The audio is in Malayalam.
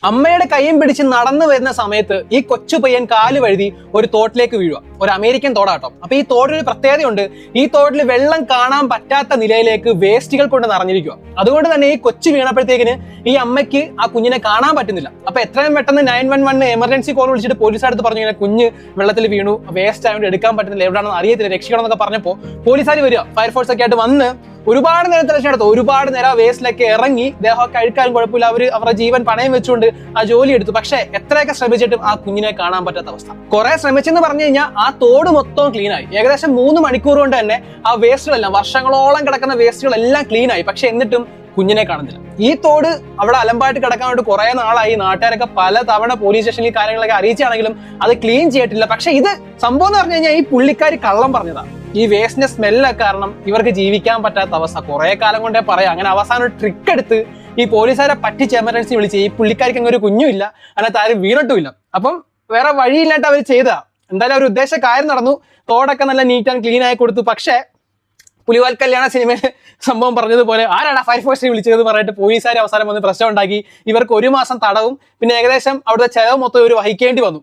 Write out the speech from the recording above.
അമ്മയുടെ കൈയും പിടിച്ച് നടന്നു വരുന്ന സമയത്ത് ഈ കൊച്ചു പയ്യൻ കാല് വഴുതി ഒരു തോട്ടിലേക്ക് വീഴുക. ഒരു അമേരിക്കൻ തോടാട്ടോ. അപ്പൊ ഈ തോടിനൊരു പ്രത്യേകതയുണ്ട്. ഈ തോട്ടിൽ വെള്ളം കാണാൻ പറ്റാത്ത നിലയിലേക്ക് വേസ്റ്റുകൾ കൊണ്ട് നിറഞ്ഞിരിക്കുക. അതുകൊണ്ട് തന്നെ ഈ കൊച്ചു വീണപ്പോഴത്തേക്കിന് ഈ അമ്മയ്ക്ക് ആ കുഞ്ഞിനെ കാണാൻ പറ്റുന്നില്ല. അപ്പൊ എത്രയും പെട്ടെന്ന് 911 എമർജൻസി കോൾ വിളിച്ചിട്ട് പോലീസുകാരടുത്ത് പറഞ്ഞു, ഇങ്ങനെ കുഞ്ഞ് വെള്ളത്തിൽ വീണു, വേസ്റ്റ് ആയതുകൊണ്ട് എടുക്കാൻ പറ്റുന്നില്ല, എവിടെയാണെന്ന് അറിയത്തില്ല, രക്ഷിക്കണം എന്നൊക്കെ പറഞ്ഞപ്പോൾ പോലീസുകാർ വരിക, ഫയർഫോഴ്സ് ഒക്കെ ആയിട്ട് വന്ന് ഒരുപാട് നേരം തെരച്ചിൽ നടത്തും. ഒരുപാട് നേരം വേസ്റ്റിലൊക്കെ ഇറങ്ങി ദേഹമൊക്കെ അഴുക്കാനും കുഴപ്പമില്ല, അവരുടെ ജീവൻ പണയം വെച്ചുകൊണ്ട് ആ ജോലി എടുത്തു. പക്ഷെ എത്രയൊക്കെ ശ്രമിച്ചിട്ടും ആ കുഞ്ഞിനെ കാണാൻ പറ്റാത്ത അവസ്ഥ. കുറെ ശ്രമിച്ചെന്ന് പറഞ്ഞു കഴിഞ്ഞാൽ ആ തോട് മൊത്തം ക്ലീൻ ആയി. ഏകദേശം 3 മണിക്കൂർ കൊണ്ട് തന്നെ ആ വേസ്റ്റുകളെല്ലാം, വർഷങ്ങളോളം കിടക്കുന്ന വേസ്റ്റുകളെല്ലാം ക്ലീൻ ആയി. പക്ഷെ എന്നിട്ടും കുഞ്ഞിനെ കാണുന്നില്ല. ഈ തോട് അവിടെ അലമ്പായിട്ട് കിടക്കാൻ വേണ്ടി കുറെ നാളായി. നാട്ടുകാരൊക്കെ പല തവണ പോലീസ് സ്റ്റേഷനിൽ കാര്യങ്ങളൊക്കെ അറിയിച്ചാണെങ്കിലും അത് ക്ലീൻ ചെയ്തിട്ടില്ല. പക്ഷെ ഇത് സംഭവം എന്ന് പറഞ്ഞു കഴിഞ്ഞാൽ ഈ പുള്ളിക്കാരി കള്ളം പറഞ്ഞതാ. ഈ വേസ്റ്റിന്റെ സ്മെല്ലൊക്കെ കാരണം ഇവർക്ക് ജീവിക്കാൻ പറ്റാത്ത അവസ്ഥ കുറെ കാലം കൊണ്ടേ പറയാം. അങ്ങനെ അവസാനം ഒരു ട്രിക്ക് എടുത്ത് ഈ പോലീസുകാരെ പറ്റിച്ച് എമർജൻസി വിളിച്ച് ഈ പുള്ളിക്കാരിക്ക് അങ്ങനെ ഒരു കുഞ്ഞുമില്ല, അതിനകത്ത് ആരും വീണിട്ടുമില്ല. അപ്പം വേറെ വഴിയില്ലാണ്ട് അവർ ചെയ്തതാ. എന്തായാലും ഒരു ഉദ്ദേശ കാര്യം നടന്നു. തോടൊക്കെ നല്ല നീറ്റ് ആൻഡ് ക്ലീൻ ആയി കൊടുത്തു. പക്ഷേ പുലിവാൽ കല്യാണ സിനിമയിൽ സംഭവം പറഞ്ഞതുപോലെ ആരാണ് ഫയർഫോഴ്സിനെ വിളിച്ചത് പറഞ്ഞിട്ട് പോലീസുകാർ അവസാനം വന്ന് പ്രശ്നം ഉണ്ടാക്കി. ഇവർക്ക് 1 മാസം തടവും പിന്നെ ഏകദേശം അവിടുത്തെ ചെലവ് മൊത്തം ഇവർ വഹിക്കേണ്ടി വന്നു.